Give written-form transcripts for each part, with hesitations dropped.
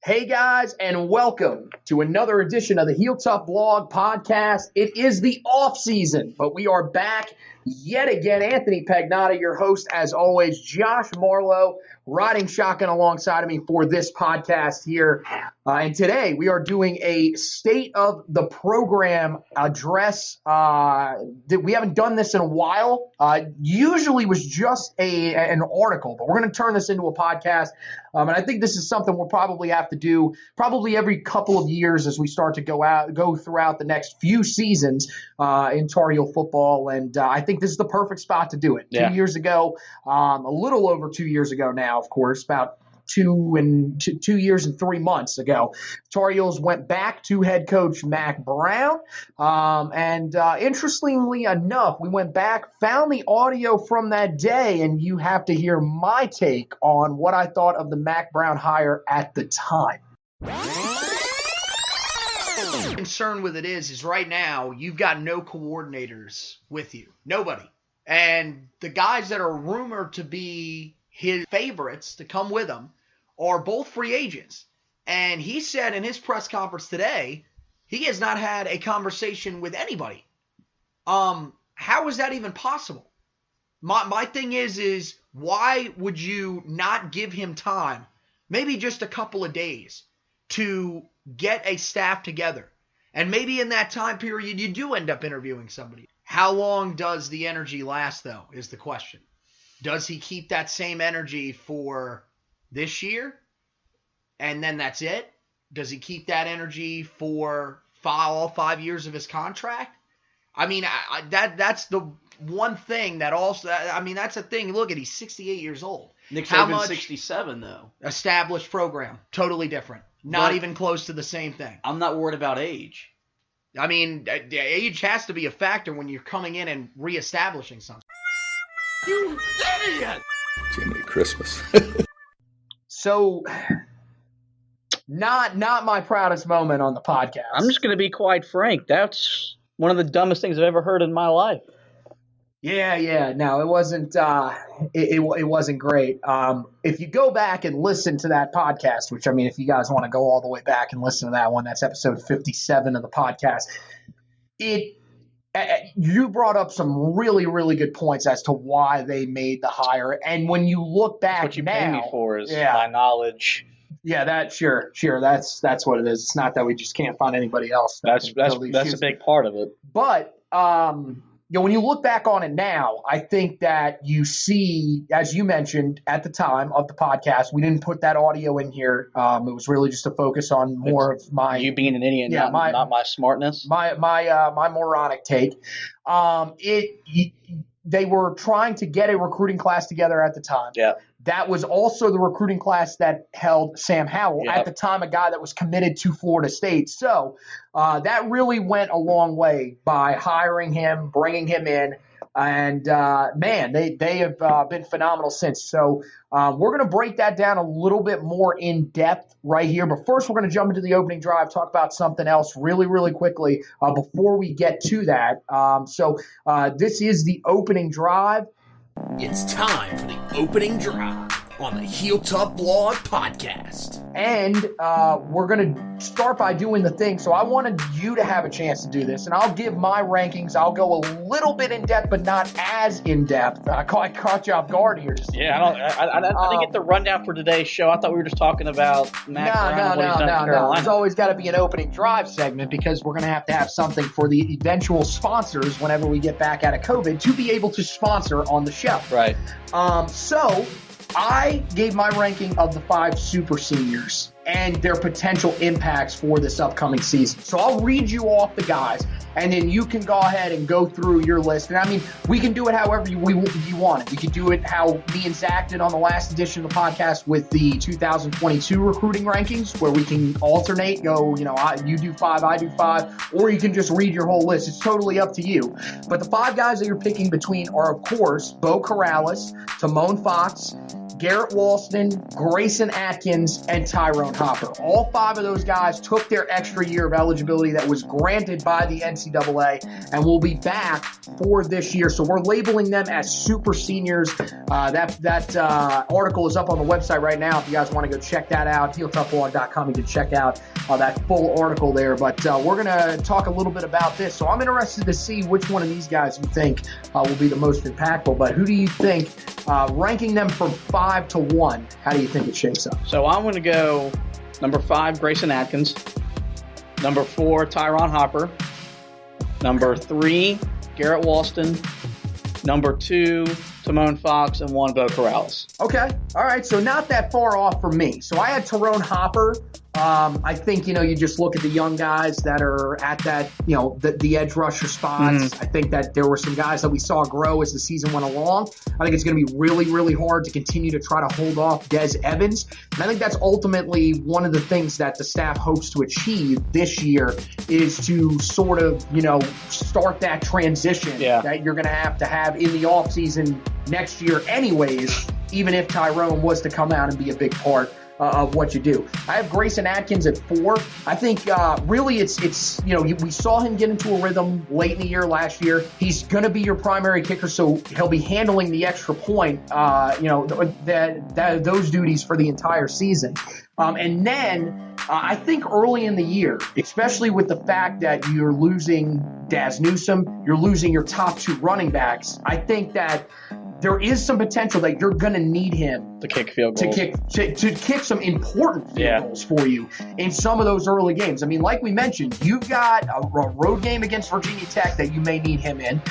Hey guys, and welcome to another edition of the Heel Tough Blog Podcast. It is the off season, but we are back yet again. Anthony Pagnotta, your host, as always. Josh Marlowe riding shotgun alongside of me for this podcast here. And today we are doing a state of the program address. We haven't done this in a while. Usually was just an article, but we're going to turn this into a podcast. And I think this is something we'll probably have to do probably every couple of years as we start to go throughout the next few seasons in Tar Heel football. And I think this is the perfect spot to do it. Yeah. 2 years ago, a little over 2 years ago now, of course, about 2 years and 3 months ago, Tar Heels went back to head coach Mack Brown. Interestingly enough, we went back, found the audio from that day, and you have to hear my take on what I thought of the Mack Brown hire at the time. Concern with it is right now you've got no coordinators with you. Nobody. And the guys that are rumored to be his favorites to come with him are both free agents. And he said in his press conference today, he has not had a conversation with anybody. How is that even possible? My thing is why would you not give him time, maybe just a couple of days, to get a staff together? And maybe in that time period, you do end up interviewing somebody. How long does the energy last, though, is the question. Does he keep that same energy for this year, and then that's it? Does he keep that energy for all 5 years of his contract? I mean, that's the one thing that also – I mean, that's a thing. Look he's 68 years old. Nick Saban's 67, though. Established program. Totally different. Not even close to the same thing. I'm not worried about age. I mean, age has to be a factor when you're coming in and reestablishing something. You idiot! Jiminy Christmas. So, not my proudest moment on the podcast. I'm just going to be quite frank. That's one of the dumbest things I've ever heard in my life. Yeah. No, it wasn't. It wasn't great. If you go back and listen to that podcast, which I mean, if you guys want to go all the way back and listen to that one, that's episode 57 of the podcast. You brought up some really, really good points as to why they made the hire, and when you look back, That's what you now, pay me for is my knowledge. Yeah, sure. That's what it is. It's not that we just can't find anybody else. That's a big part of it. But when you look back on it now, I think that you see, as you mentioned at the time of the podcast, we didn't put that audio in here. It was really just to focus on more of my you being an idiot, not my smartness, my moronic take. They were trying to get a recruiting class together at the time. Yeah. That was also the recruiting class that held Sam Howell at the time, a guy that was committed to Florida State. So that really went a long way by hiring him, bringing him in. And, they have been phenomenal since. So we're going to break that down a little bit more in depth right here. But first, we're going to jump into the opening drive, talk about something else really, really quickly before we get to that. This is the opening drive. It's time for the opening drive on the Heel Tough Blog Podcast. And we're going to start by doing the thing. So I wanted you to have a chance to do this. And I'll give my rankings. I'll go a little bit in depth, but not as in depth. I caught you off guard here. I didn't get the rundown for today's show. I thought we were just talking about Mack Brown and what he's done in Carolina. There's always got to be an opening drive segment because we're going to have something for the eventual sponsors whenever we get back out of COVID to be able to sponsor on the show. Right. So I gave my ranking of the 5 super seniors and their potential impacts for this upcoming season. So I'll read you off the guys, and then you can go ahead and go through your list. And I mean, we can do it however you want it. We could do it how me and Zach did on the last edition of the podcast with the 2022 recruiting rankings, where we can alternate, you do 5, I do 5, or you can just read your whole list. It's totally up to you. But the 5 guys that you're picking between are, of course, Bo Corrales, Timon Fox, Garrett Walston, Grayson Atkins, and Tyrone Hopper. All 5 of those guys took their extra year of eligibility that was granted by the NCAA and will be back for this year. So we're labeling them as super seniors. That article is up on the website right now. If you guys want to go check that out, HeelToughBlog.com, you can check out that full article there. But we're going to talk a little bit about this. So I'm interested to see which one of these guys you think will be the most impactful. But who do you think, ranking them from 5 to 1, how do you think it shakes up? So I'm going to go number 5, Grayson Atkins. Number 4, Tyrone Hopper. Number 3, Garrett Walston. Number 2, Timon Fox, and 1, Bo Corrales. Okay. All right. So not that far off from me. So I had Tyrone Hopper. I think, you just look at the young guys that are at that, the edge rusher spots. I think that there were some guys that we saw grow as the season went along. I think it's going to be really, really hard to continue to try to hold off Des Evans. And I think that's ultimately one of the things that the staff hopes to achieve this year is to sort of, start that transition that you're going to have in the offseason next year anyways, even if Tyrone was to come out and be a big part of what you do. I have Grayson Atkins at 4. I think really it's we saw him get into a rhythm late in the year last year. He's going to be your primary kicker, so he'll be handling the extra point, those duties for the entire season. And then I think early in the year, especially with the fact that you're losing Daz Newsome, you're losing your top 2 running backs, I think that there is some potential that you're going to need him to kick field goals. To kick some important field goals for you in some of those early games. I mean, like we mentioned, you've got a road game against Virginia Tech that you may need him in.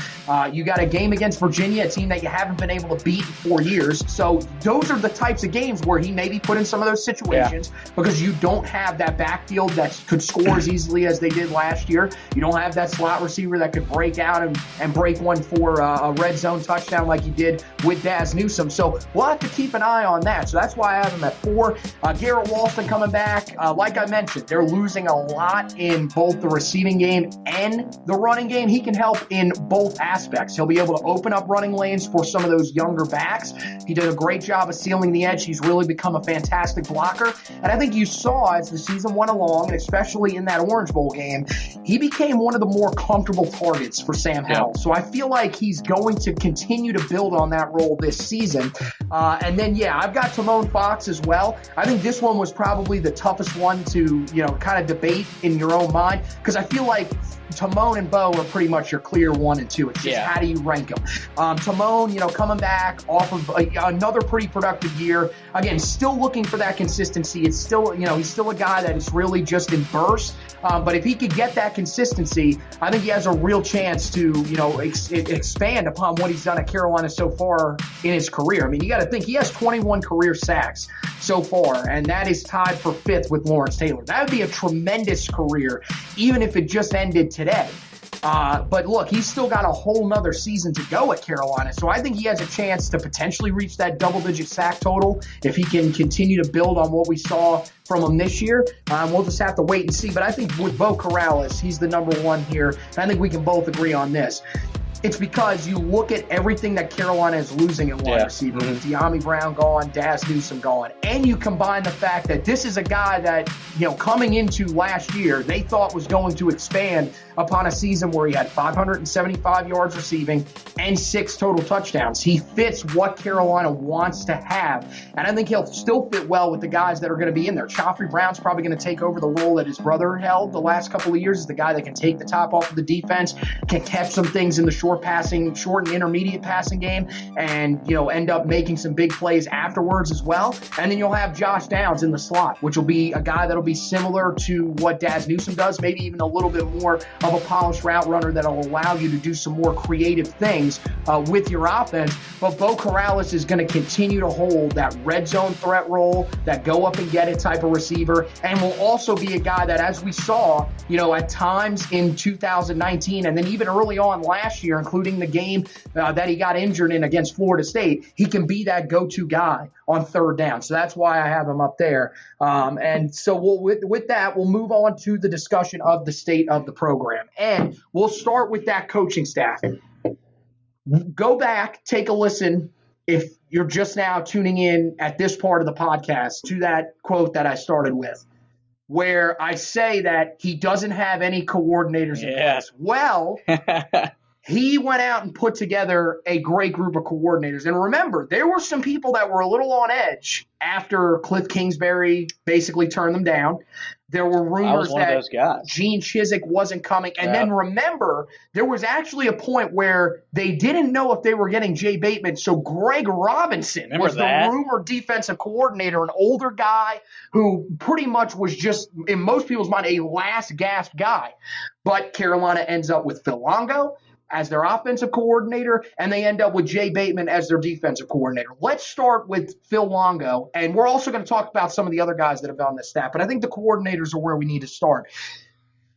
You got a game against Virginia, a team that you haven't been able to beat in 4 years. So those are the types of games where he may be put in some of those situations because you don't have that backfield that could score as easily as they did last year. You don't have that slot receiver that could break out and break one for a red zone touchdown like you did with Daz Newsome. So we'll have to keep an eye on that. So that's why I have him at 4. Garrett Walston coming back. Like I mentioned, they're losing a lot in both the receiving game and the running game. He can help in both aspects. He'll be able to open up running lanes for some of those younger backs. He did a great job of sealing the edge. He's really become a fantastic blocker. And I think you saw as the season went along, and especially in that Orange Bowl game, he became one of the more comfortable targets for Sam Howell. So I feel like he's going to continue to build on that role this season. And then, I've got Timon Fox as well. I think this one was probably the toughest one to, kind of debate in your own mind because I feel like Timon and Bo are pretty much your clear 1 and 2. It's just how do you rank them? Timon, coming back off of another pretty productive year. Again, still looking for that consistency. It's still, he's still a guy that is really just in bursts. But if he could get that consistency, I think he has a real chance to, expand upon what he's done at Carolina so far in his career. I mean, you got to think he has 21 career sacks so far, and that is tied for 5th with Lawrence Taylor. That would be a tremendous career, even if it just ended today. But look, he's still got a whole nother season to go at Carolina. So I think he has a chance to potentially reach that double-digit sack total if he can continue to build on what we saw from him this year. We'll just have to wait and see. But I think with Bo Corrales, he's the number 1 here. And I think we can both agree on this. It's because you look at everything that Carolina is losing at wide receiver, with De'Ami Brown gone, Daz Newsome gone, and you combine the fact that this is a guy that, coming into last year, they thought was going to expand upon a season where he had 575 yards receiving and 6 total touchdowns. He fits what Carolina wants to have, and I think he'll still fit well with the guys that are going to be in there. Joffrey Brown's probably going to take over the role that his brother held the last couple of years as the guy that can take the top off of the defense, can catch some things in the short and intermediate passing game, and end up making some big plays afterwards as well. And then you'll have Josh Downs in the slot, which will be a guy that'll be similar to what Daz Newsome does, maybe even a little bit more of a polished route runner that'll allow you to do some more creative things with your offense. But Bo Corrales is going to continue to hold that red zone threat role, that go up and get it type of receiver, and will also be a guy that, as we saw, at times in 2019 and then even early on last year, including the game that he got injured in against Florida State, he can be that go-to guy on 3rd down. So that's why I have him up there. And so with that, we'll move on to the discussion of the state of the program. And we'll start with that coaching staff. Go back, take a listen if you're just now tuning in at this part of the podcast, to that quote that I started with, where I say that he doesn't have any coordinators in place. Well, he went out and put together a great group of coordinators. And remember, there were some people that were a little on edge after Cliff Kingsbury basically turned them down. There were rumors that Gene Chizik wasn't coming. And then remember, there was actually a point where they didn't know if they were getting Jay Bateman. So Greg Robinson was the rumored defensive coordinator, an older guy who pretty much was just, in most people's mind, a last gasp guy. But Carolina ends up with Phil Longo as their offensive coordinator, and they end up with Jay Bateman as their defensive coordinator. Let's start with Phil Longo, and we're also going to talk about some of the other guys that have been on this staff, but I think the coordinators are where we need to start.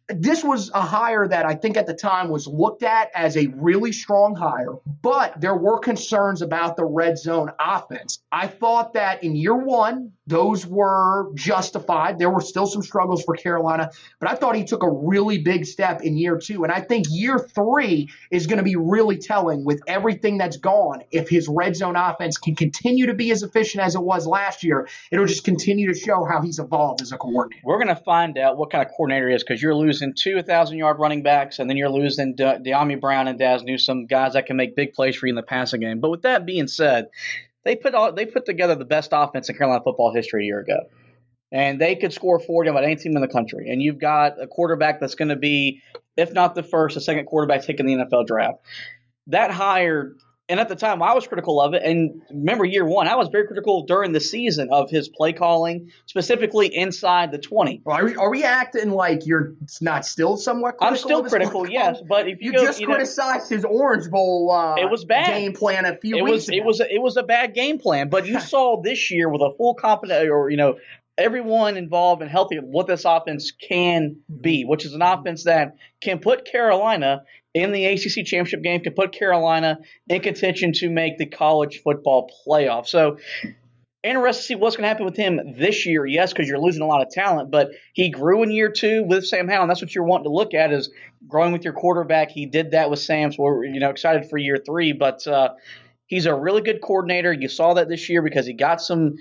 This was a hire that I think at the time was looked at as a really strong hire, but there were concerns about the red zone offense. I thought that in year one, those were justified. There were still some struggles for Carolina, but I thought he took a really big step in year two. And I think year three is going to be really telling with everything that's gone. If his red zone offense can continue to be as efficient as it was last year, it'll just continue to show how he's evolved as a coordinator. We're going to find out what kind of coordinator he is, because you're losing 2 1,000-yard running backs, and then you're losing De'Ami Brown and Daz Newsome, guys that can make big plays for you in the passing game. But with that being said, they put together the best offense in Carolina football history a year ago. And they could score 40 on any team in the country. And you've got a quarterback that's going to be, if not the first, the second quarterback taken in the NFL draft. That hire, and at the time I was critical of it. And remember year one, I was very critical during the season of his play calling, specifically inside the 20. Well, are we acting like you're not still somewhat critical? I'm still critical, yes. But if you just criticized his Orange Bowl it was bad. Game plan a few weeks ago. It was a bad game plan. But you saw this year with a full competent, or everyone involved and healthy, what this offense can be, which is an offense that can put Carolina in the ACC championship game, can put Carolina in contention to make the college football playoff. So interested to see what's going to happen with him this year, yes, because you're losing a lot of talent, but he grew in year two with Sam Howell, and that's what you're wanting to look at is growing with your quarterback. He did that with Sam, so we're excited for year three, but he's a really good coordinator. You saw that this year because he got some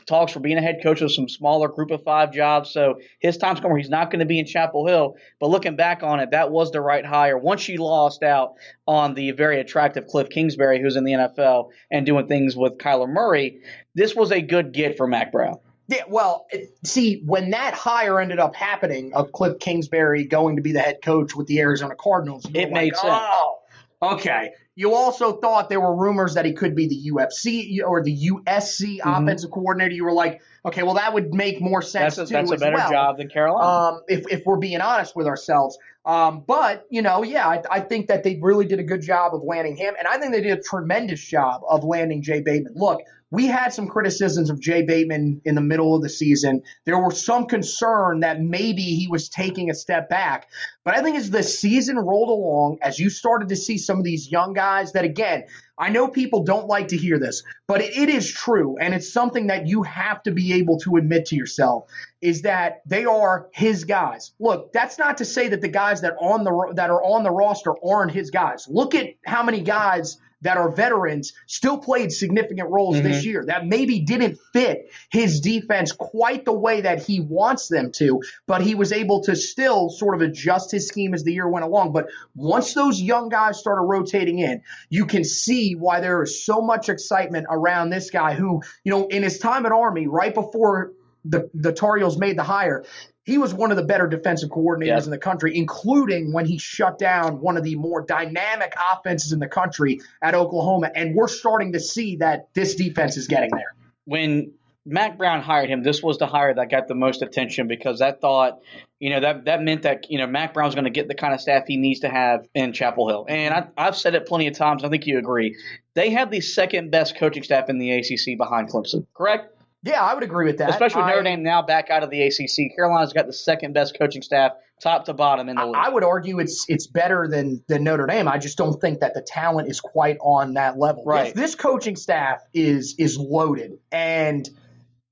talks for being a head coach of some smaller group of 5 jobs. So his time's coming where he's not going to be in Chapel Hill. But looking back on it, that was the right hire. Once you lost out on the very attractive Cliff Kingsbury, who's in the NFL and doing things with Kyler Murray, this was a good get for Mack Brown. Yeah, well, see, when that hire ended up happening of Cliff Kingsbury going to be the head coach with the Arizona Cardinals, it made sense. Oh, okay. You also thought there were rumors that he could be the UFC or the USC offensive coordinator. You were like, okay, well, that would make more sense too. That's a better job than Carolina. If we're being honest with ourselves. But, I think that they really did a good job of landing him. And I think they did a tremendous job of landing Jay Bateman. Look, we had some criticisms of Jay Bateman in the middle of the season. There were some concern that maybe he was taking a step back. But I think as the season rolled along, as you started to see some of these young guys that, again, I know people don't like to hear this, but it is true, and it's something that you have to be able to admit to yourself, is that they are his guys. Look, that's not to say that the guys that are on the roster aren't his guys. Look at how many guys that are veterans still played significant roles this year that maybe didn't fit his defense quite the way that he wants them to, but he was able to still sort of adjust his scheme as the year went along. But once those young guys started rotating in, you can see why there is so much excitement around this guy who, in his time at Army, right before the Tar Heels made the hire, he was one of the better defensive coordinators in the country, including when he shut down one of the more dynamic offenses in the country at Oklahoma. And we're starting to see that this defense is getting there. When Mack Brown hired him, this was the hire that got the most attention because that meant that, Mack Brown's going to get the kind of staff he needs to have in Chapel Hill. And I've said it plenty of times. I think you agree. They have the second best coaching staff in the ACC behind Clemson, correct? Yeah, I would agree with that. Especially with Notre Dame now back out of the ACC. Carolina's got the second best coaching staff, top to bottom in the league. I would argue it's better than Notre Dame. I just don't think that the talent is quite on that level. Right. This coaching staff is loaded, and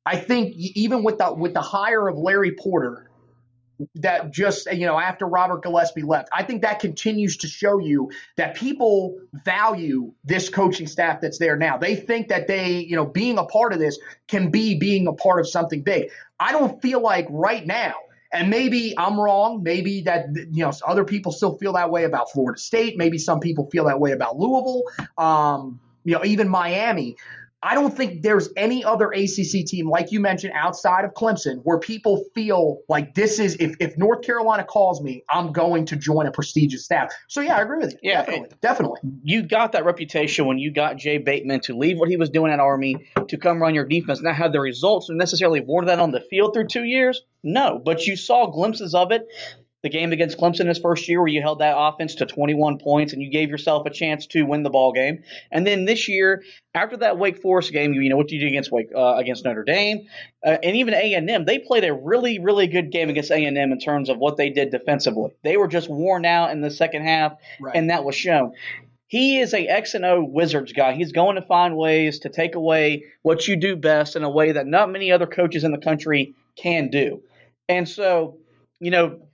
I think even with the hire of Larry Porter, that just, after Robert Gillespie left. I think that continues to show you that people value this coaching staff that's there now. They think that they, being a part of this can be being a part of something big. I don't feel like right now, and maybe I'm wrong, maybe that, other people still feel that way about Florida State. Maybe some people feel that way about Louisville, even Miami. I don't think there's any other ACC team, like you mentioned, outside of Clemson, where people feel like this is, if North Carolina calls me, I'm going to join a prestigious staff. So, yeah, I agree with you. Yeah, definitely. You got that reputation when you got Jay Bateman to leave what he was doing at Army to come run your defense. Not have the results necessarily borne that on the field through 2 years? No, but you saw glimpses of it. The game against Clemson his first year where you held that offense to 21 points and you gave yourself a chance to win the ball game. And then this year, after that Wake Forest game, what you did against Notre Dame and even A&M, they played a really, really good game against A&M in terms of what they did defensively. They were just worn out in the second half, and that was shown. He is a X and O Wizards guy. He's going to find ways to take away what you do best in a way that not many other coaches in the country can do. And so,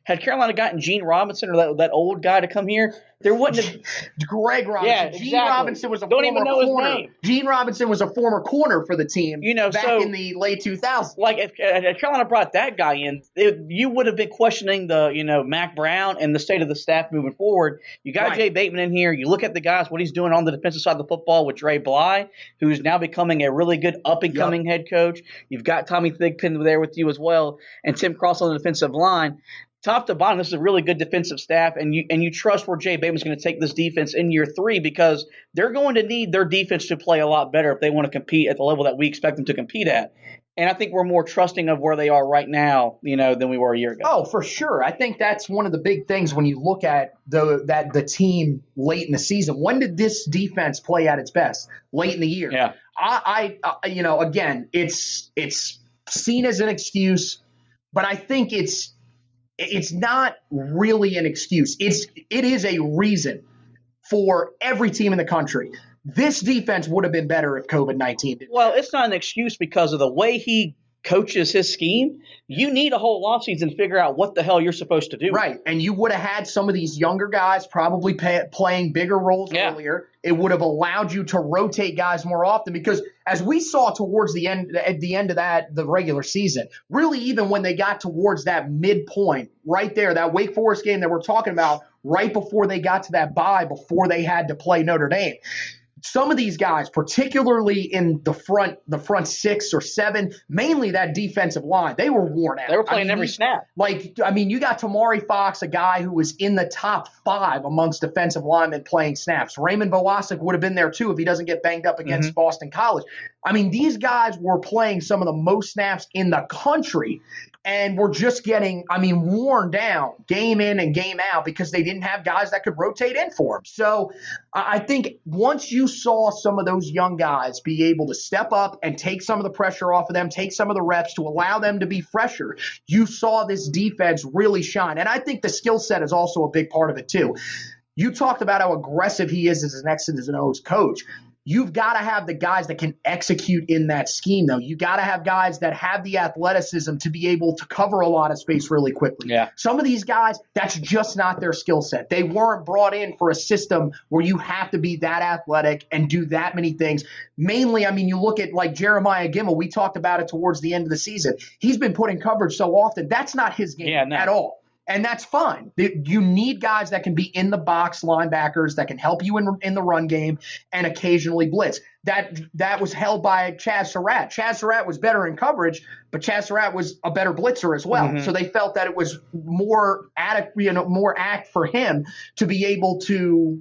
had Carolina gotten Gene Robinson or that old guy to come here, there wouldn't have Greg Robinson. Yeah, exactly. Gene Robinson was a Don't former even know corner. his name. Gene Robinson was a former corner for the team back in the late 2000s. Like if Carolina brought that guy in, you would have been questioning the Mack Brown and the state of the staff moving forward. You got Jay Bateman in here. You look at the guys, what he's doing on the defensive side of the football with Dre Bly, who's now becoming a really good up-and-coming head coach. You've got Tommy Thigpen there with you as well, and Tim Cross on the defensive line. Top to bottom, this is a really good defensive staff, and you trust where Jay Bateman's going to take this defense in year 3 because they're going to need their defense to play a lot better if they want to compete at the level that we expect them to compete at. And I think we're more trusting of where they are right now, than we were a year ago. Oh, for sure. I think that's one of the big things when you look at the team late in the season. When did this defense play at its best? Late in the year. Yeah. Again, it's seen as an excuse, but I think it's not really an excuse. It is a reason for every team in the country. This defense would have been better if COVID-19 didn't. Well, it's not an excuse because of the way he coaches his scheme. You need a whole offseason to figure out what the hell you're supposed to do. Right, and you would have had some of these younger guys probably playing bigger roles earlier. It would have allowed you to rotate guys more often because as we saw towards the end, at the end of the regular season, really even when they got towards that midpoint right there, that Wake Forest game that we're talking about right before they got to that bye, before they had to play Notre Dame, some of these guys, particularly in the front 6 or 7, mainly that defensive line, they were worn out. They were playing every snap. You got Tamari Fox, a guy who was in the top 5 amongst defensive linemen playing snaps. Raymond Bowasic would have been there too if he doesn't get banged up against Boston College. These guys were playing some of the most snaps in the country. And we're just getting, worn down game in and game out because they didn't have guys that could rotate in for them. So I think once you saw some of those young guys be able to step up and take some of the pressure off of them, take some of the reps to allow them to be fresher, you saw this defense really shine. And I think the skill set is also a big part of it too. You talked about how aggressive he is as an X's and O's coach. You've got to have the guys that can execute in that scheme, though. You got to have guys that have the athleticism to be able to cover a lot of space really quickly. Yeah. Some of these guys, that's just not their skill set. They weren't brought in for a system where you have to be that athletic and do that many things. Mainly, you look at like Jeremiah Gimmel. We talked about it towards the end of the season. He's been put in coverage so often. That's not his game at all. And that's fine. You need guys that can be in the box linebackers that can help you in the run game and occasionally blitz. That was held by Chaz Surratt. Chaz Surratt was better in coverage, but Chaz Surratt was a better blitzer as well. So they felt that it was more act for him to be able to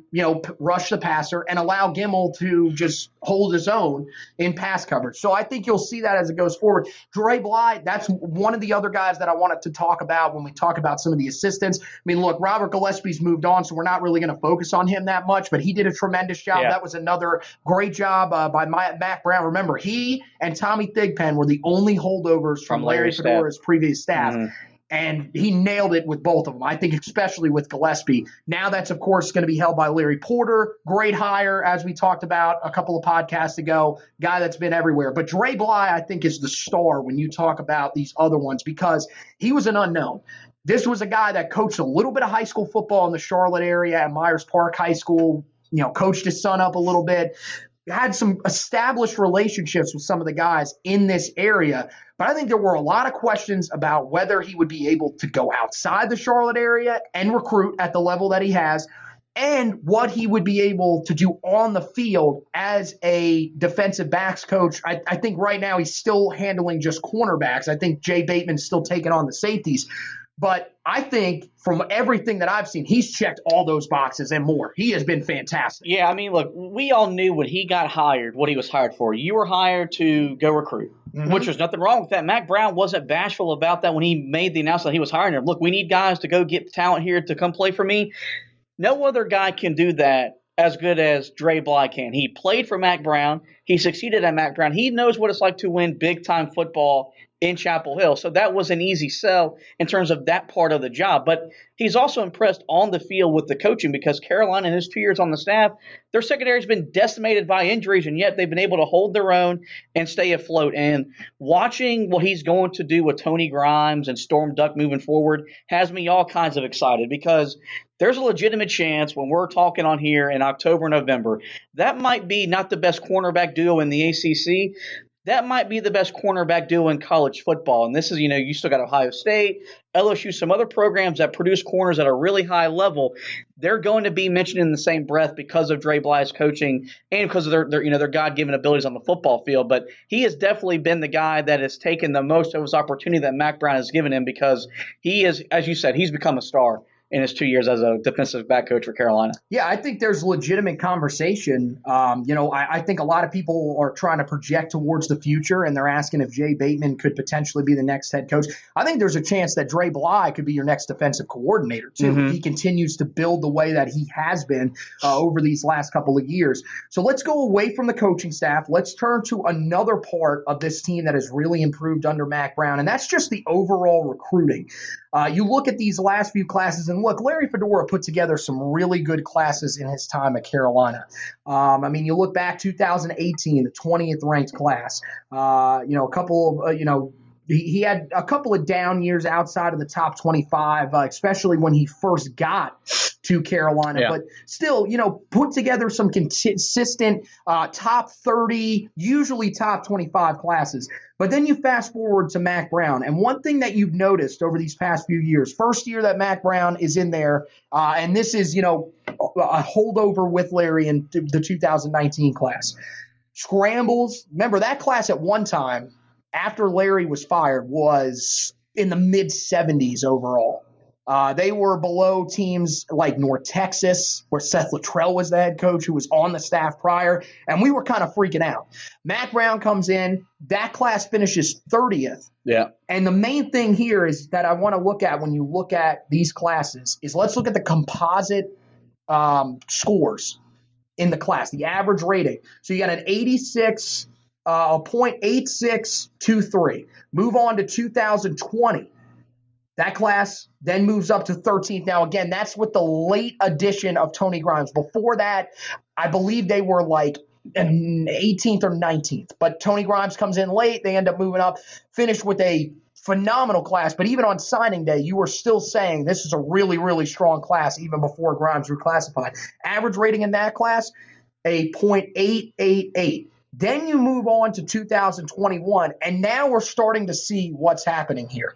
rush the passer and allow Gimmel to just hold his own in pass coverage. So I think you'll see that as it goes forward. Dre Bly, that's one of the other guys that I wanted to talk about when we talk about some of the assistants. Look, Robert Gillespie's moved on, so we're not really going to focus on him that much, but he did a tremendous job. Yeah. That was another great job by Mack Brown. Remember, he and Tommy Thigpen were the only holdovers from Larry Fedora's previous staff. And he nailed it with both of them, I think, especially with Gillespie. Now that's, of course, going to be held by Larry Porter. Great hire, as we talked about a couple of podcasts ago, guy that's been everywhere. But Dre Bly, I think, is the star when you talk about these other ones because he was an unknown. This was a guy that coached a little bit of high school football in the Charlotte area at Myers Park High School, coached his son up a little bit, had some established relationships with some of the guys in this area. But I think there were a lot of questions about whether he would be able to go outside the Charlotte area and recruit at the level that he has, and what he would be able to do on the field as a defensive backs coach. I think right now he's still handling just cornerbacks. I think Jay Bateman's still taking on the safeties. But I think from everything that I've seen, he's checked all those boxes and more. He has been fantastic. Yeah, I mean, look, we all knew when he got hired what he was hired for. You were hired to go recruit, which was nothing wrong with that. Mack Brown wasn't bashful about that when he made the announcement he was hiring him. Look, we need guys to go get talent here to come play for me. No other guy can do that as good as Dre Bly can. He played for Mack Brown. He succeeded at Mack Brown. He knows what it's like to win big-time football in Chapel Hill. So that was an easy sell in terms of that part of the job. But he's also impressed on the field with the coaching, because Carolina, in his 2 years on the staff, their secondary has been decimated by injuries, and yet they've been able to hold their own and stay afloat. And watching what he's going to do with Tony Grimes and Storm Duck moving forward has me all kinds of excited, because there's a legitimate chance when we're talking on here in October, November, that might be not the best cornerback duo in the ACC. That might be the best cornerback duo in college football. And this is, you still got Ohio State, LSU, some other programs that produce corners at a really high level. They're going to be mentioned in the same breath because of Dre Bly's coaching and because of their God-given abilities on the football field. But he has definitely been the guy that has taken the most of his opportunity that Mack Brown has given him, because he is, as you said, he's become a star in his 2 years as a defensive back coach for Carolina. Yeah, I think there's legitimate conversation. I think a lot of people are trying to project towards the future, and they're asking if Jay Bateman could potentially be the next head coach. I think there's a chance that Dre Bly could be your next defensive coordinator, too, if he continues to build the way that he has been over these last couple of years. So let's go away from the coaching staff. Let's turn to another part of this team that has really improved under Mack Brown, and that's just the overall recruiting. You look at these last few classes, and look, Larry Fedora put together some really good classes in his time at Carolina. You look back 2018, the 20th ranked class. A couple of, he had a couple of down years outside of the top 25, especially when he first got to Carolina. Yeah. But still, put together some consistent top 30, usually top 25 classes. But then you fast forward to Mack Brown. And one thing that you've noticed over these past few years, first year that Mack Brown is in there, and this is, a holdover with Larry in the 2019 class. Scrambles. Remember, that class at one time, after Larry was fired, was in the mid-70s overall. They were below teams like North Texas, where Seth Luttrell was the head coach, who was on the staff prior, and we were kind of freaking out. Mack Brown comes in. That class finishes 30th. Yeah. And the main thing here is that I want to look at when you look at these classes is let's look at the composite scores in the class, the average rating. So you got an 86, a .8623. Move on to 2020. That class then moves up to 13th. Now, again, that's with the late addition of Tony Grimes. Before that, I believe they were like 18th or 19th. But Tony Grimes comes in late. They end up moving up, finished with a phenomenal class. But even on signing day, you were still saying this is a really, really strong class even before Grimes reclassified. Average rating in that class, a .888. Then you move on to 2021, and now we're starting to see what's happening here.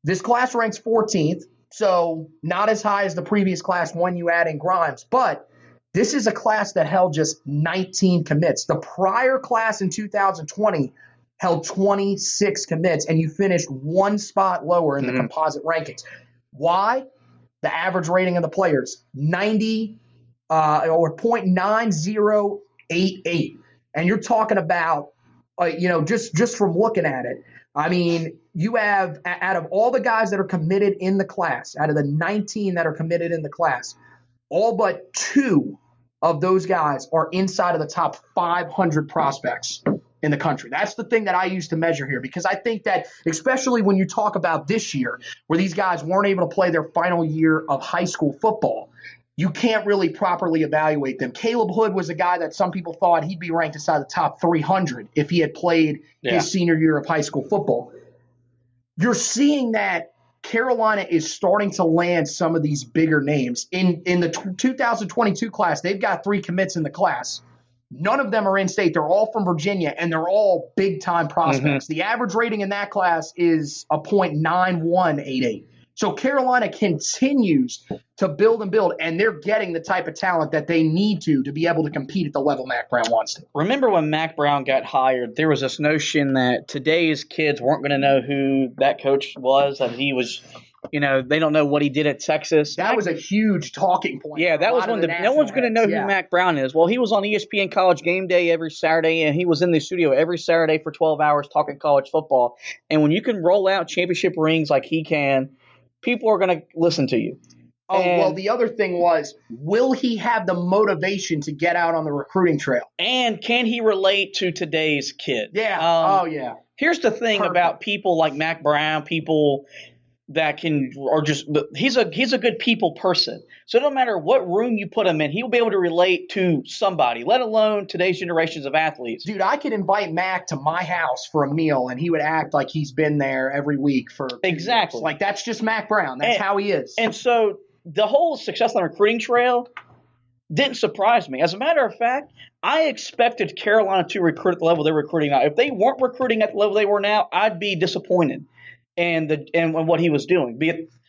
This class ranks 14th, so not as high as the previous class when you add in Grimes, but this is a class that held just 19 commits. The prior class in 2020 held 26 commits, and you finished one spot lower in the composite rankings. Why? The average rating of the players, 90 or .9088. And you're talking about, just from looking at it, I mean, you have, out of all the guys that are committed in the class, out of the 19 that are committed in the class, all but 2 of those guys are inside of the top 500 prospects in the country. That's the thing that I use to measure here, because I think that, especially when you talk about this year, where these guys weren't able to play their final year of high school football, you can't really properly evaluate them. Caleb Hood was a guy that some people thought he'd be ranked inside the top 300 if he had played his senior year of high school football. You're seeing that Carolina is starting to land some of these bigger names. In the 2022 class, they've got 3 commits in the class. None of them are in-state. They're all from Virginia, and they're all big-time prospects. The average rating in that class is a .9188. So Carolina continues to build and build, and they're getting the type of talent that they need to be able to compete at the level Mack Brown wants to. Remember when Mack Brown got hired, there was this notion that today's kids weren't going to know who that coach was, that he was – they don't know what he did at Texas. That was a huge talking point. Yeah, that was no one's going to know who Mack Brown is. Well, he was on ESPN College Game Day every Saturday, and he was in the studio every Saturday for 12 hours talking college football. And when you can roll out championship rings like he can, people are going to listen to you. Well, the other thing was, will he have the motivation to get out on the recruiting trail? And can he relate to today's kid? Yeah. Here's the thing about people like Mack Brown, people – that he's a good people person. So no matter what room you put him in, he'll be able to relate to somebody, let alone today's generations of athletes. Dude, I could invite Mac to my house for a meal, and he would act like he's been there every week for exactly years. Like, that's just Mack Brown. That's how he is. And so the whole success on the recruiting trail didn't surprise me. As a matter of fact, I expected Carolina to recruit at the level they're recruiting now. If they weren't recruiting at the level they were now, I'd be disappointed. And what he was doing.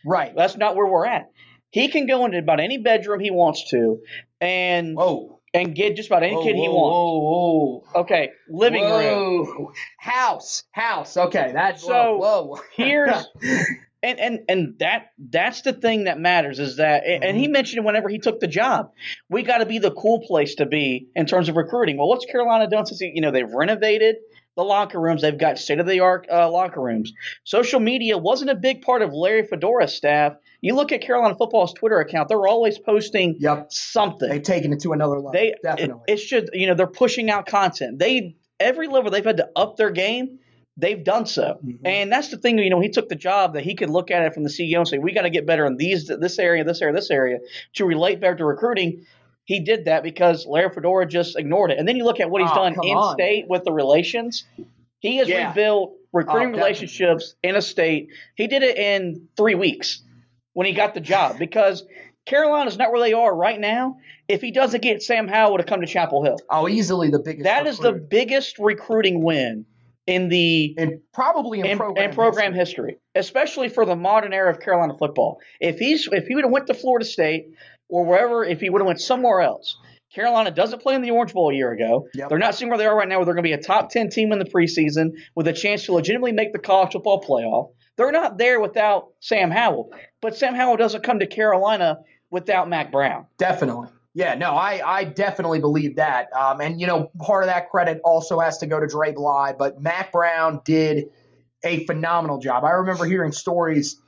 Right. That's not where we're at. He can go into about any bedroom he wants to and get just about any kid he wants. Okay, living room. House. Okay, that's so here's and that's the thing that matters is that and he mentioned it whenever he took the job. We got to be the cool place to be in terms of recruiting. Well, what's Carolina done since they've renovated the locker rooms? They've got state-of-the-art locker rooms. Social media wasn't a big part of Larry Fedora's staff. You look at Carolina football's Twitter account; they're always posting something. They've taken it to another level. Definitely. It should. They're pushing out content. Every level they've had to up their game. They've done so, and that's the thing. He took the job that he could look at it from the CEO and say, "We got to get better in this area to relate better to recruiting." He did that because Larry Fedora just ignored it. And then you look at what he's done in-state with the relations. He has rebuilt recruiting relationships in a state. He did it in 3 weeks when he got the job because Carolina's not where they are right now. If he doesn't get Sam Howell to come to Chapel Hill. Oh, easily the biggest. That is the biggest recruiting win in program history, especially for the modern era of Carolina football. If he would have went to Florida State – or wherever, if he would have went somewhere else. Carolina doesn't play in the Orange Bowl a year ago. They're not seeing where they are right now where they're going to be a top 10 team in the preseason with a chance to legitimately make the college football playoff. They're not there without Sam Howell. But Sam Howell doesn't come to Carolina without Mack Brown. Definitely. Yeah, no, I definitely believe that. And, part of that credit also has to go to Dre Bly. But Mack Brown did a phenomenal job. I remember hearing stories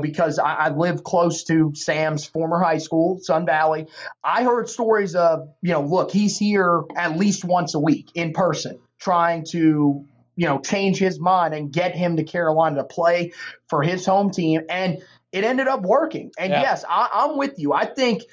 because I live close to Sam's former high school, Sun Valley. I heard stories of, look, he's here at least once a week in person trying to, change his mind and get him to Carolina to play for his home team. And it ended up working. And yes, I'm with you. I think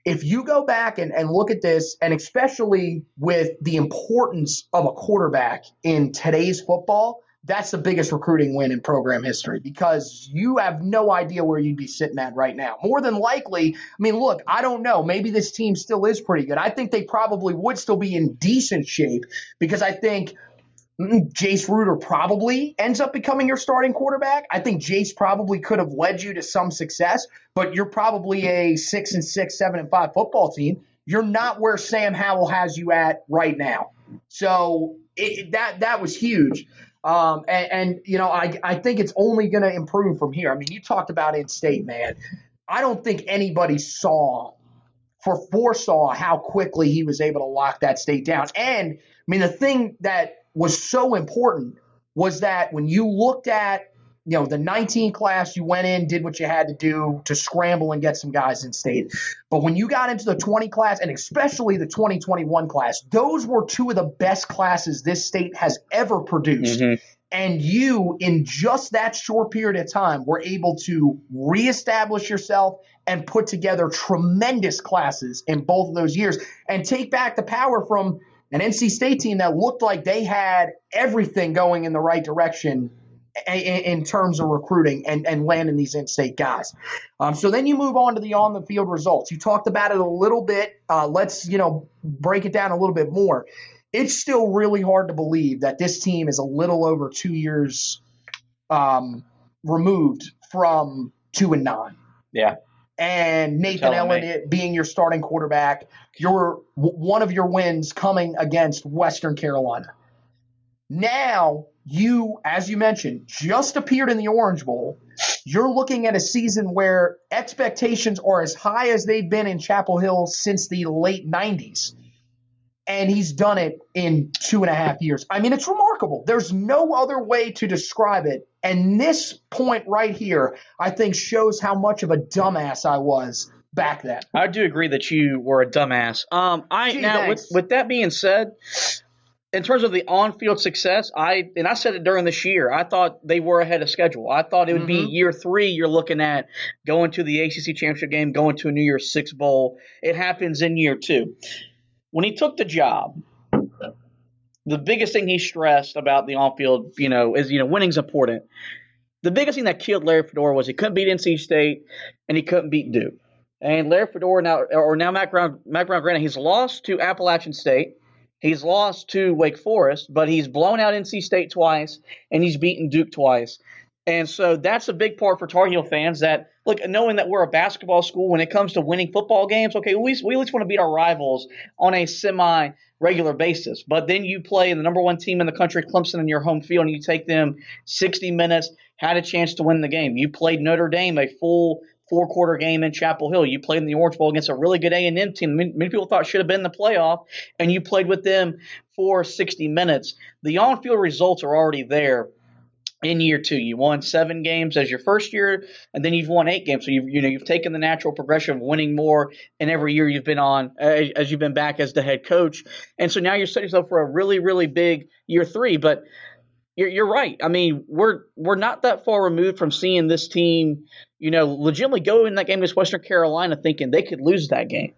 if you go back and look at this, and especially with the importance of a quarterback in today's football, that's the biggest recruiting win in program history because you have no idea where you'd be sitting at right now. More than likely, look, I don't know. Maybe this team still is pretty good. I think they probably would still be in decent shape because I think Jace Reuter probably ends up becoming your starting quarterback. I think Jace probably could have led you to some success, but you're probably a 6-6, 7-5 football team. You're not where Sam Howell has you at right now. So that was huge. I think it's only going to improve from here. You talked about in-state, man. I don't think anybody foresaw how quickly he was able to lock that state down. And, the thing that was so important was that when you looked at, the 19 class, you went in, did what you had to do to scramble and get some guys in state. But when you got into the 20 class, and especially the 2021 class, those were two of the best classes this state has ever produced. And you, in just that short period of time, were able to reestablish yourself and put together tremendous classes in both of those years and take back the power from an NC State team that looked like they had everything going in the right direction in terms of recruiting and landing these in-state guys. So then you move on to the on-the-field results. You talked about it a little bit. Let's, break it down a little bit more. It's still really hard to believe that this team is a little over 2 years removed from 2-9. Yeah. And Nathan Ellen being your starting quarterback, one of your wins coming against Western Carolina. Now, you, as you mentioned, just appeared in the Orange Bowl. You're looking at a season where expectations are as high as they've been in Chapel Hill since the late 90s. And he's done it in 2.5 years. I mean, it's remarkable. There's no other way to describe it. And this point right here, I think, shows how much of a dumbass I was back then. I do agree that you were a dumbass. With that being said, in terms of the on-field success, I said it during this year, I thought they were ahead of schedule. I thought it would be year 3 you're looking at going to the ACC Championship game, going to a New Year's Six Bowl. It happens in year 2. When he took the job, the biggest thing he stressed about the on-field, is, winning's important. The biggest thing that killed Larry Fedora was he couldn't beat NC State and he couldn't beat Duke. And Larry Fedora now Mack Brown, granted, he's lost to Appalachian State. He's lost to Wake Forest, but he's blown out NC State twice, and he's beaten Duke twice. And so that's a big part for Tar Heel fans that, look, knowing that we're a basketball school, when it comes to winning football games, okay, we at least want to beat our rivals on a semi-regular basis. But then you play the number 1 team in the country, Clemson, in your home field, and you take them 60 minutes, had a chance to win the game. You played Notre Dame a full 4-quarter game in Chapel Hill. You played in the Orange Bowl against a really good A&M team many people thought should have been in the playoff, and you played with them for 60 minutes. The on-field results are already there in year 2. You won 7 games as your first year, and then you've won 8 games. So you've taken the natural progression of winning more in every year you've been on as you've been back as the head coach. And so now you're setting yourself for a really, really big year 3. But you're right. I mean, we're not that far removed from seeing this team, legitimately go in that game against Western Carolina thinking they could lose that game.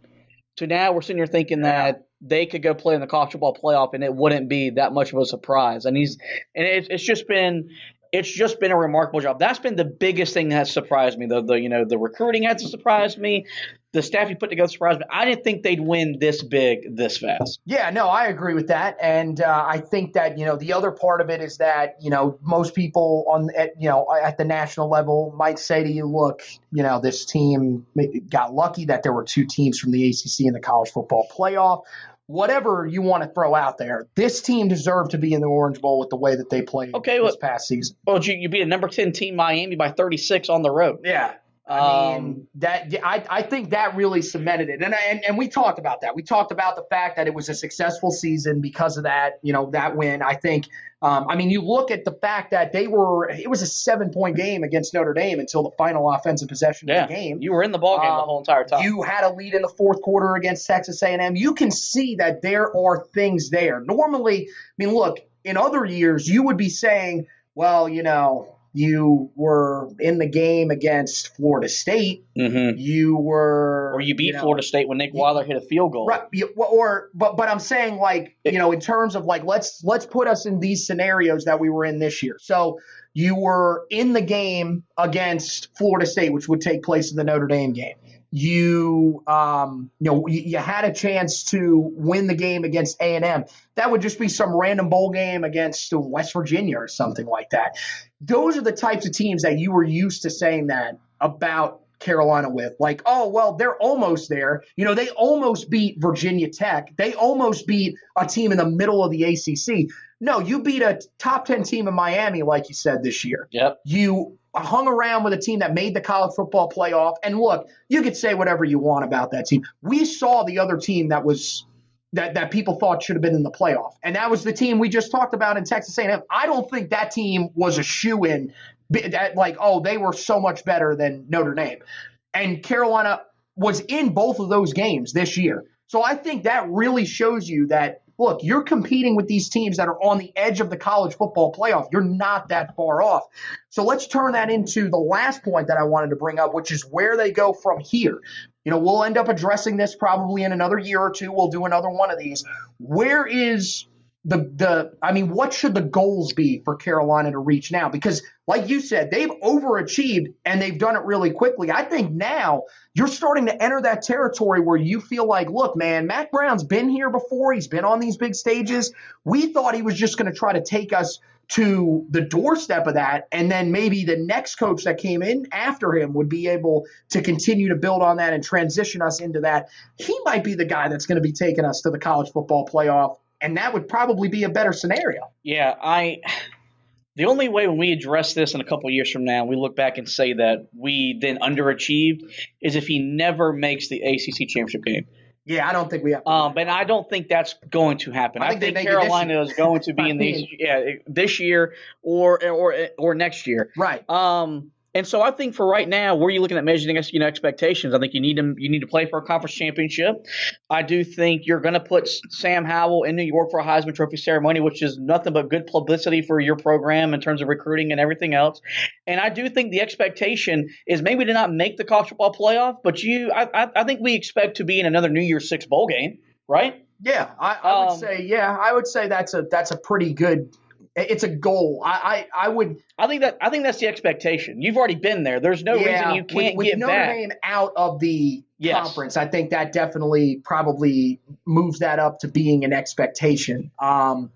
So now we're sitting here thinking that they could go play in the college football playoff and it wouldn't be that much of a surprise. And it's just been a remarkable job. That's been the biggest thing that surprised me. The recruiting had to surprise me. The staff you put together surprised me. I didn't think they'd win this big, this fast. Yeah, no, I agree with that. And I think that, the other part of it is that, most people at the national level might say to you, look, this team got lucky that there were 2 teams from the ACC in the college football playoff. Whatever you want to throw out there, this team deserved to be in the Orange Bowl with the way that they played this past season. Well, you beat a number 10 team, Miami, by 36 on the road. Yeah. I think that really cemented it. And we talked about that. We talked about the fact that it was a successful season because of that, that win. I think, you look at the fact that it was a 7-point game against Notre Dame until the final offensive possession of the game. You were in the ball game the whole entire time. You had a lead in the 4th quarter against Texas A&M. You can see that there are things there. Normally, look, in other years, you would be saying, well, you were in the game against Florida State. Mm-hmm. Or you beat Florida State when Nick Weiler hit a field goal. Right. But I'm saying, in terms of let's put us in these scenarios that we were in this year. So you were in the game against Florida State, which would take place in the Notre Dame game. You had a chance to win the game against A&M. That would just be some random bowl game against West Virginia or something like that. Those are the types of teams that you were used to saying that about Carolina with. They're almost there. They almost beat Virginia Tech. They almost beat a team in the middle of the ACC. No, you beat a top 10 team in Miami, like you said, this year. Yep. You hung around with a team that made the college football playoff. And look, you could say whatever you want about that team. We saw the other team that people thought should have been in the playoff. And that was the team we just talked about in Texas A&M. I don't think that team was a shoo-in, they were so much better than Notre Dame. And Carolina was in both of those games this year. So I think that really shows you that, look, you're competing with these teams that are on the edge of the college football playoff. You're not that far off. So let's turn that into the last point that I wanted to bring up, which is where they go from here. We'll end up addressing this probably in another year or two. We'll do another one of these. Where is what should the goals be for Carolina to reach now? Because like you said, they've overachieved and they've done it really quickly. I think now you're starting to enter that territory where you feel like, look, man, Mack Brown's been here before. He's been on these big stages. We thought he was just going to try to take us to the doorstep of that, and then maybe the next coach that came in after him would be able to continue to build on that and transition us into that. He might be the guy that's going to be taking us to the college football playoff, and that would probably be a better scenario. Yeah, the only way when we address this in a couple of years from now, we look back and say that we then underachieved, is if he never makes the ACC championship game. Yeah, I don't think we have. But I don't think that's going to happen. I think Carolina is going to be in these this year or next year. Right. And so I think for right now, where are you looking at measuring expectations? I think you need to play for a conference championship. I do think you're going to put Sam Howell in New York for a Heisman Trophy ceremony, which is nothing but good publicity for your program in terms of recruiting and everything else. And I do think the expectation is maybe to not make the college football playoff, but I think we expect to be in another New Year's Six bowl game, right? Yeah, I would say that's a pretty good. It's a goal. I think that's the expectation. You've already been there. There's no reason you can't with get Notre back. Dame out of the conference. I think that definitely probably moves that up to being an expectation. But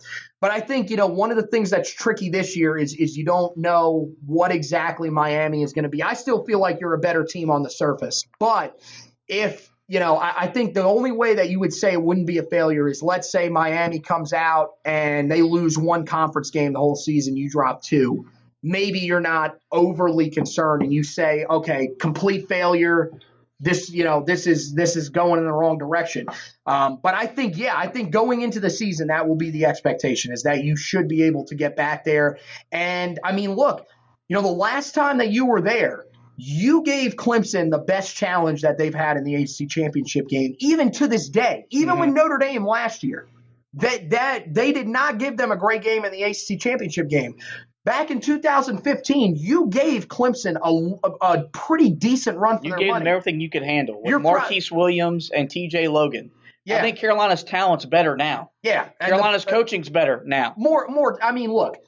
I think one of the things that's tricky this year is you don't know what exactly Miami is going to be. I still feel like you're a better team on the surface, but if I think the only way that you would say it wouldn't be a failure is, let's say Miami comes out and they lose one conference game the whole season, you drop 2. Maybe you're not overly concerned and you say, okay, complete failure. This is going in the wrong direction. But I think going into the season, that will be the expectation, is that you should be able to get back there. And I mean, look, the last time that you were there, you gave Clemson the best challenge that they've had in the ACC championship game, even to this day, even with Notre Dame last year. That they did not give them a great game in the ACC championship game. Back in 2015, you gave Clemson a pretty decent run for their money. You gave them everything you could handle with Marquise Williams and TJ Logan. Yeah. I think Carolina's talent's better now. Yeah. Carolina's coaching's better now. More. I mean, look.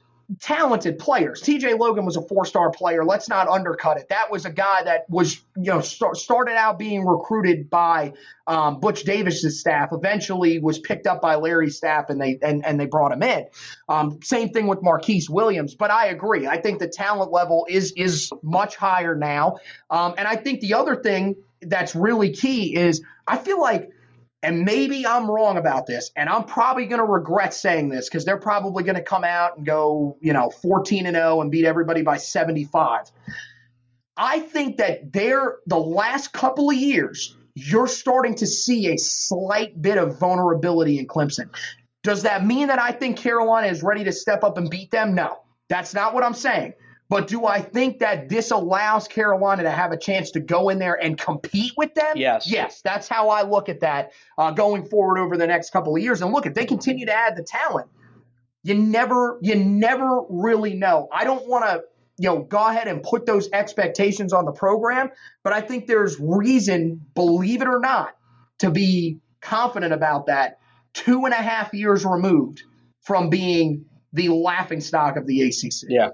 Talented players. TJ Logan was a 4-star player. Let's not undercut it. That was a guy that was, started out being recruited by Butch Davis's staff, eventually was picked up by Larry's staff, and they brought him in. Same thing with Marquise Williams. But I agree. I think the talent level is much higher now. And I think the other thing that's really key is, I feel like, and maybe I'm wrong about this, and I'm probably going to regret saying this because they're probably going to come out and go, 14-0 and beat everybody by 75. I think that the last couple of years, you're starting to see a slight bit of vulnerability in Clemson. Does that mean that I think Carolina is ready to step up and beat them? No, that's not what I'm saying. But do I think that this allows Carolina to have a chance to go in there and compete with them? Yes. Yes, that's how I look at that going forward over the next couple of years. And look, if they continue to add the talent, you never really know. I don't want to go ahead and put those expectations on the program, but I think there's reason, believe it or not, to be confident about that 2.5 years removed from being the laughingstock of the ACC. Yeah.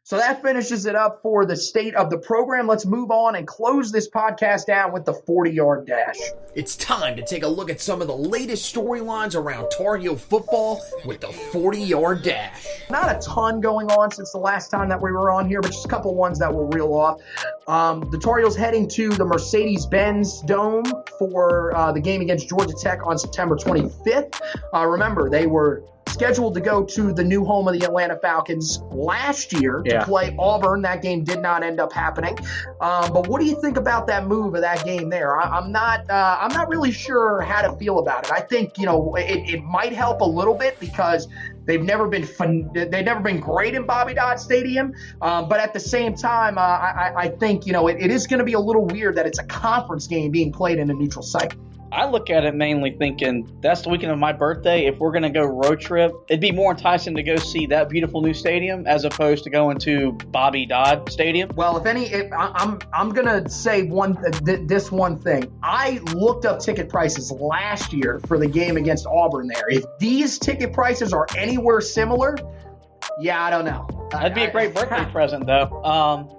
So that finishes it up for the state of the program. Let's move on and close this podcast down with the 40-yard dash. It's time to take a look at some of the latest storylines around Tar Heel football with the 40-yard dash. Not a ton going on since the last time that we were on here, but just a couple ones that we'll reel off. The Tar Heels heading to the Mercedes-Benz Dome for the game against Georgia Tech on September 25th. Remember, they were scheduled to go to the new home of the Atlanta Falcons last year to play Auburn. That game did not end up happening. But what do you think about that move of that game there? I'm not really sure how to feel about it. I think it might help a little bit because they've never been great in Bobby Dodd Stadium. But at the same time, I think it is going to be a little weird that it's a conference game being played in a neutral site. I look at it mainly thinking that's the weekend of my birthday. If we're going to go road trip, it'd be more enticing to go see that beautiful new stadium as opposed to going to Bobby Dodd Stadium. Well, I'm going to say this one thing. I looked up ticket prices last year for the game against Auburn there. If these ticket prices are anywhere similar, yeah, I don't know. That'd be a great birthday present, though.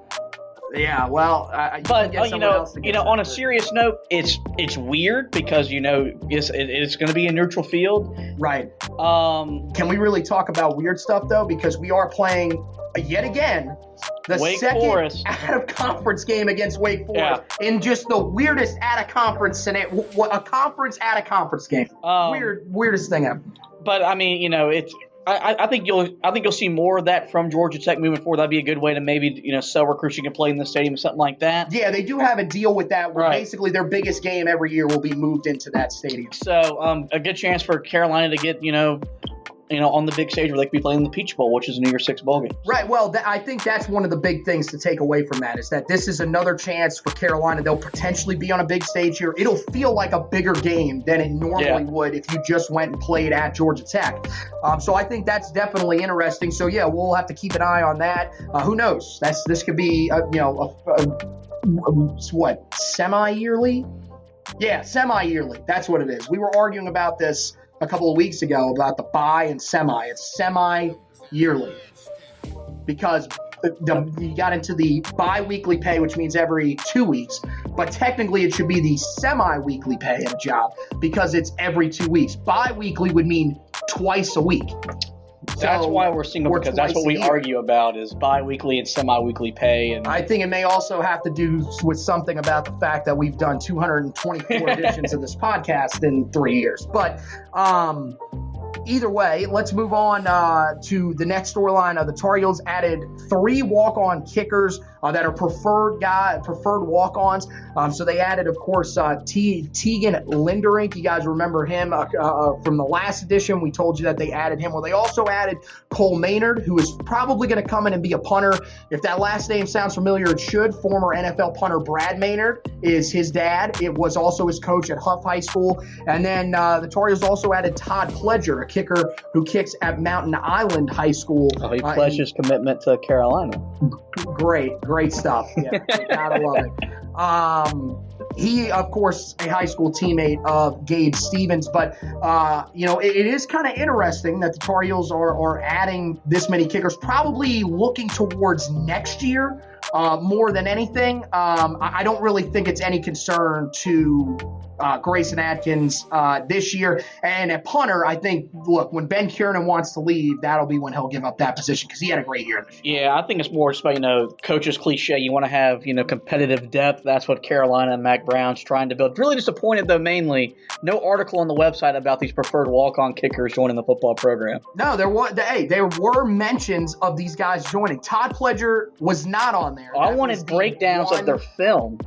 Yeah, well, on a serious note, it's weird because it's going to be a neutral field, right? Can we really talk about weird stuff though? Because we are playing yet again the Wake second Forest out of conference game against Wake Forest in just the weirdest out of conference scenario, a conference out of conference game. Weirdest thing ever. But I mean, it's. I think you'll see more of that from Georgia Tech moving forward. That'd be a good way to maybe sell recruits you can play in the stadium or something like that. Yeah, they do have a deal with that where basically their biggest game every year will be moved into that stadium. So a good chance for Carolina to get on the big stage where they could be playing the Peach Bowl, which is a New Year's Six bowl game. Right. Well, I think that's one of the big things to take away from that is that this is another chance for Carolina. They'll potentially be on a big stage here. It'll feel like a bigger game than it normally would if you just went and played at Georgia Tech. So I think that's definitely interesting. So, yeah, we'll have to keep an eye on that. Who knows? This could be, semi-yearly? Yeah, semi-yearly. That's what it is. We were arguing about this a couple of weeks ago about the bi and semi. It's semi-yearly because you got into the bi-weekly pay, which means every 2 weeks. But technically, it should be the semi-weekly pay at a job because it's every 2 weeks. Bi-weekly would mean twice a week. That's why we're single, because that's what we argue about is bi-weekly and semi-weekly pay. And I think it may also have to do with something about the fact that we've done 224 editions of this podcast in 3 years. But either way, let's move on to the next storyline. The Tar Heels added 3 walk-on kickers that are preferred walk-ons. So they added, of course, Tegan Linderink. You guys remember him from the last edition. We told you that they added him. Well, they also added Cole Maynard, who is probably going to come in and be a punter. If that last name sounds familiar, it should. Former NFL punter Brad Maynard is his dad. It was also his coach at Huff High School. And then the Tar Heels also added Todd Pledger, a kicker who kicks at Mountain Island High School. Oh, he pledged his commitment to Carolina. Great stuff. Yeah, gotta love it. He, of course, a high school teammate of Gabe Stevens, but it is kind of interesting that the Tar Heels are adding this many kickers, probably looking towards next year more than anything. I don't really think it's any concern to Grayson Atkins this year. And at punter, I think, look, when Ben Kiernan wants to leave, that'll be when he'll give up that position because he had a great year this year. Yeah, I think it's more just about, coach's cliche. You want to have, competitive depth. That's what Carolina and Mack Brown's trying to build. Really disappointed, though, mainly. No article on the website about these preferred walk-on kickers joining the football program. No, there were mentions of these guys joining. Todd Pledger was not on there. I wanted breakdowns of their film.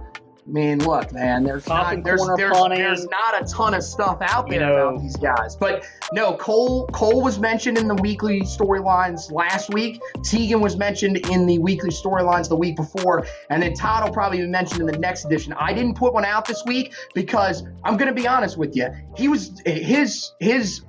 I mean, look, man, there's not a ton of stuff out there about these guys. But no, Cole was mentioned in the weekly storylines last week. Tegan was mentioned in the weekly storylines the week before. And then Todd will probably be mentioned in the next edition. I didn't put one out this week because I'm going to be honest with you. His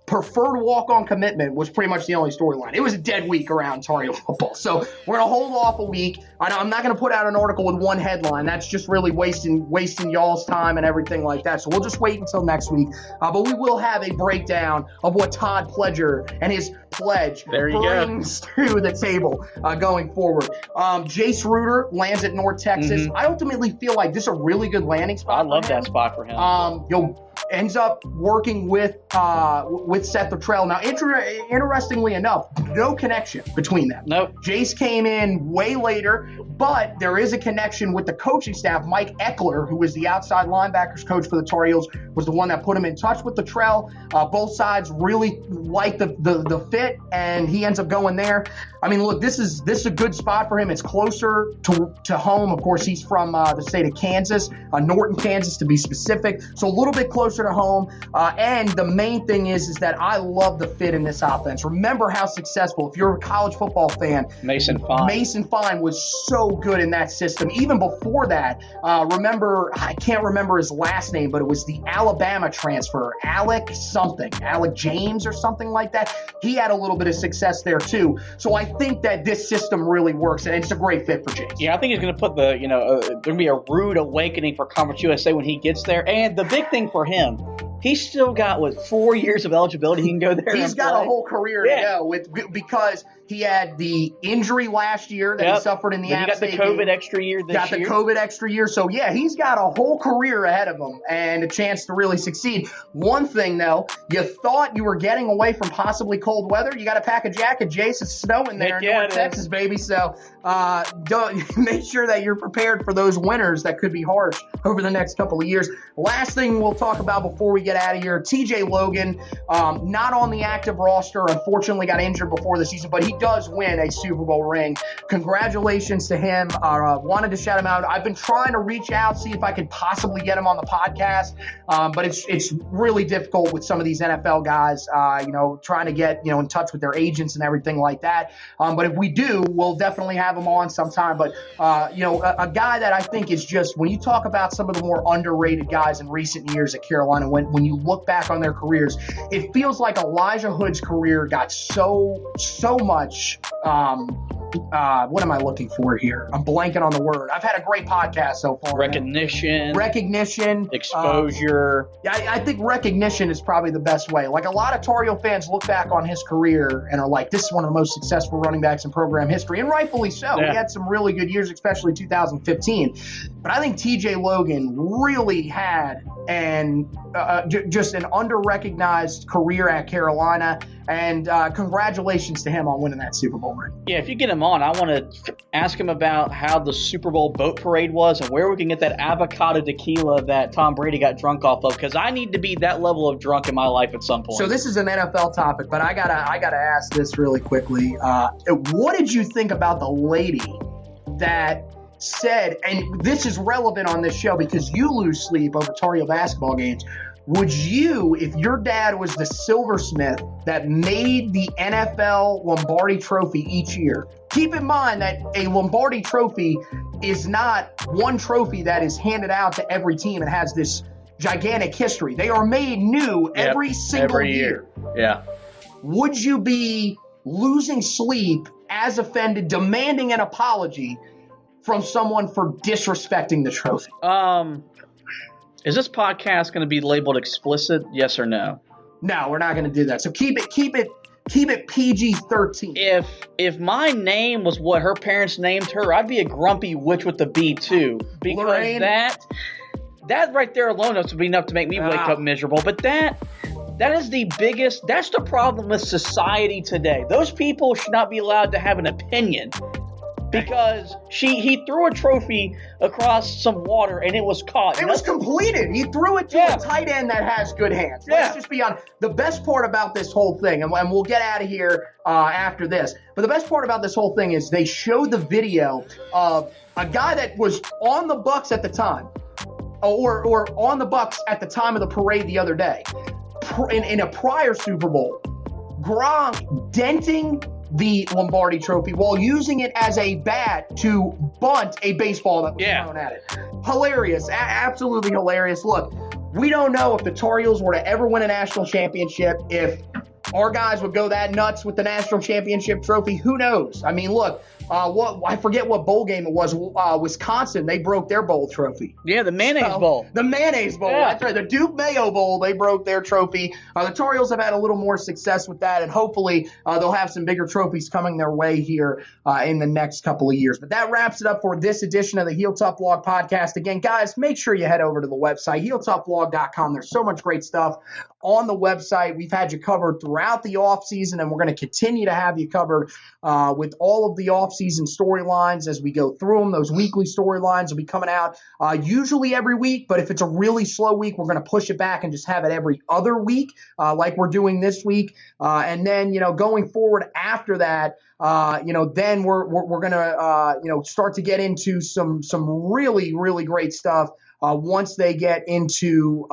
preferred walk-on commitment was pretty much the only storyline. It was a dead week around Tar Heel football. So we're going to hold off a week. I'm not going to put out an article with one headline. That's just really wasting y'all's time and everything like that. So we'll just wait until next week. But we will have a breakdown of what Todd Pledger and his pledge brings to the table going forward. Jace Reuter lands at North Texas. Mm-hmm. I ultimately feel like this is a really good landing spot. I love that spot for him. Ends up working with Seth Luttrell. Now, interestingly enough, no connection between them. Nope. Jace came in way later, but there is a connection with the coaching staff. Mike Eckler, who was the outside linebackers coach for the Tar Heels, was the one that put him in touch with Luttrell. Both sides really like the fit, and he ends up going there. I mean, look, this is a good spot for him. It's closer to home. Of course, he's from the state of Kansas, Norton, Kansas, to be specific. So a little bit closer closer to home. And the main thing is that I love the fit in this offense. Remember how successful, if you're a college football fan, Mason Fine was so good in that system. Even before that, remember, I can't remember his last name, but it was the Alabama transfer, Alec James or something like that. He had a little bit of success there too. So I think that this system really works, and it's a great fit for Jace. Yeah, I think he's going to put there's going to be a rude awakening for Conference USA when he gets there. And the big thing for him, he's still got, 4 years of eligibility. He can go there. He's got a whole career to go because he had the injury last year that he suffered in the App State. He got the COVID extra year this year. Got the COVID extra year. So, yeah, he's got a whole career ahead of him and a chance to really succeed. One thing, though, you thought you were getting away from possibly cold weather. You got to pack a jacket, Jace. It's snowing there in North Texas, baby. So make sure that you're prepared for those winters that could be harsh over the next couple of years. Last thing we'll talk about before we get out of here, TJ Logan, not on the active roster, unfortunately got injured before the season, but he does win a Super Bowl ring. Congratulations to him. Wanted to shout him out. I've been trying to reach out, see if I could possibly get him on the podcast, but it's really difficult with some of these NFL guys, trying to get, in touch with their agents and everything like that. But if we do, we'll definitely have him on sometime. But, a guy that I think is just, when you talk about some of the more underrated guys in recent years at Carolina, when you look back on their careers, it feels like Elijah Hood's career got so much, what am I looking for here? I'm blanking on the word. I've had a great podcast so far. Recognition. Exposure. I think recognition is probably the best way. Like, a lot of Tar Heel fans look back on his career and are like, this is one of the most successful running backs in program history, and rightfully so. Yeah. He had some really good years, especially 2015. But I think TJ Logan really had just an under-recognized career at Carolina, and congratulations to him on winning that Super Bowl ring. Yeah, if you get him on, I want to ask him about how the Super Bowl boat parade was and where we can get that avocado tequila that Tom Brady got drunk off of, because I need to be that level of drunk in my life at some point. So this is an NFL topic, but I gotta ask this really quickly. What did you think about the lady that said, and this is relevant on this show because you lose sleep over Tar Heel basketball games, would you, if your dad was the silversmith that made the NFL Lombardi Trophy each year, keep in mind that a Lombardi Trophy is not one trophy that is handed out to every team and has this gigantic history. They are made new every single year. Yeah. Would you be losing sleep, as offended, demanding an apology from someone for disrespecting the trophy? Is this podcast going to be labeled explicit? Yes or no? No, we're not going to do that. So keep it PG-13. If my name was what her parents named her, I'd be a grumpy witch with the B too. Because Lorraine? that right there alone would be enough to make me wake up miserable. But that is that's the problem with society today. Those people should not be allowed to have an opinion. Because he threw a trophy across some water and it was caught. It was completed. He threw it to a tight end that has good hands. Let's just be honest. The best part about this whole thing, and we'll get out of here after this, but the best part about this whole thing is they showed the video of a guy that was on the Bucs at the time, or on the Bucs at the time of the parade the other day, in a prior Super Bowl. Gronk denting the Lombardi Trophy while using it as a bat to bunt a baseball that was thrown at it. Hilarious. Absolutely hilarious. Look, we don't know if the Tar Heels were to ever win a national championship, if our guys would go that nuts with the national championship trophy. Who knows? I mean, look, I forget what bowl game it was. Wisconsin, they broke their bowl trophy. Yeah, the Mayonnaise Bowl. The Mayonnaise Bowl. Yeah. That's right. The Duke Mayo Bowl, they broke their trophy. The Tar Heels have had a little more success with that, and hopefully they'll have some bigger trophies coming their way here in the next couple of years. But that wraps it up for this edition of the Heel Tough Blog podcast. Again, guys, make sure you head over to the website, HeelToughBlog.com. There's so much great stuff on the website. We've had you covered throughout the offseason, and we're going to continue to have you covered with all of the offseason storylines as we go through them. Those weekly storylines will be coming out usually every week, but if it's a really slow week, we're going to push it back and just have it every other week like we're doing this week. And then, going forward after that, then we're going to, start to get into some really, really great stuff once they get into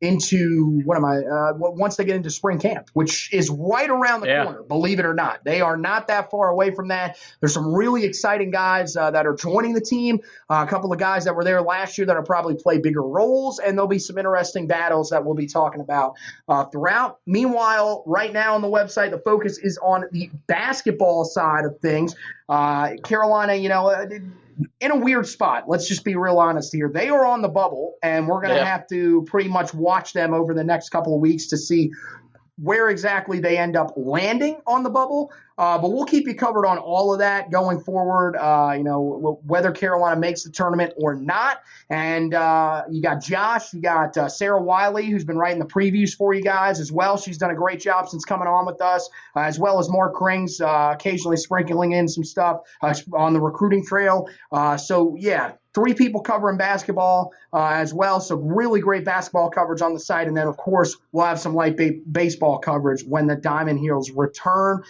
into once they get into spring camp, which is right around the corner, believe it or not. They are not that far away from that. There's some really exciting guys that are joining the team, a couple of guys that were there last year that will probably play bigger roles, and there'll be some interesting battles that we'll be talking about throughout. Meanwhile, right now on the website, the focus is on the basketball side of things. Carolina, in a weird spot. Let's just be real honest here. They are on the bubble, and we're going to have to pretty much watch them over the next couple of weeks to see where exactly they end up landing on the bubble. But we'll keep you covered on all of that going forward, whether Carolina makes the tournament or not. And you got Josh, you got Sarah Wiley, who's been writing the previews for you guys as well. She's done a great job since coming on with us, as well as Mark Krings, occasionally sprinkling in some stuff on the recruiting trail. Three people covering basketball as well. So really great basketball coverage on the site. And then, of course, we'll have some light baseball coverage when the Diamond Heels return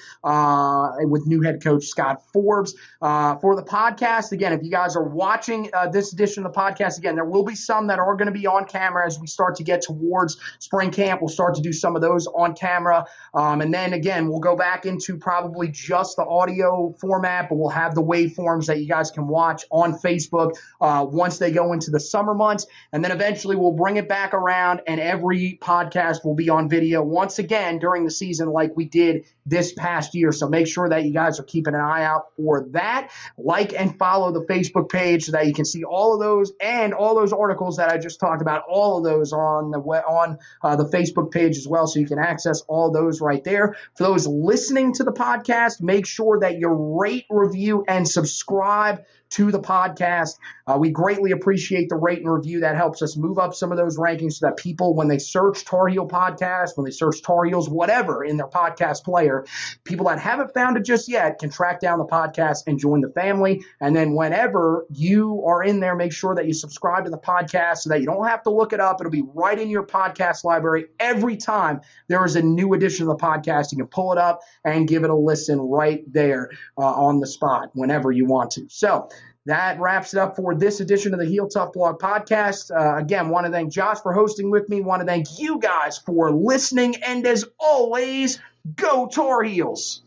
with new head coach Scott Forbes. For the podcast, again, if you guys are watching this edition of the podcast, again, there will be some that are going to be on camera as we start to get towards spring camp. We'll start to do some of those on camera. And then, again, we'll go back into probably just the audio format, but we'll have the waveforms that you guys can watch on Facebook once they go into the summer months. And then eventually we'll bring it back around, and every podcast will be on video once again during the season like we did this past year. So make sure that you guys are keeping an eye out for that. Like and follow the Facebook page so that you can see all of those and all those articles that I just talked about, all of those on the Facebook page as well. So you can access all those right there. For those listening to the podcast, make sure that you rate, review, and subscribe to the podcast. We greatly appreciate the rate and review. That helps us move up some of those rankings so that people, when they search Tar Heel Podcast, when they search Tar Heels, whatever, in their podcast player, people that haven't found it just yet can track down the podcast and join the family. And then whenever you are in there, make sure that you subscribe to the podcast so that you don't have to look it up. It'll be right in your podcast library every time there is a new edition of the podcast. You can pull it up and give it a listen right there on the spot whenever you want to. So that wraps it up for this edition of the Heel Tough Blog podcast. Again, want to thank Josh for hosting with me. Want to thank you guys for listening. And as always, go Tar Heels.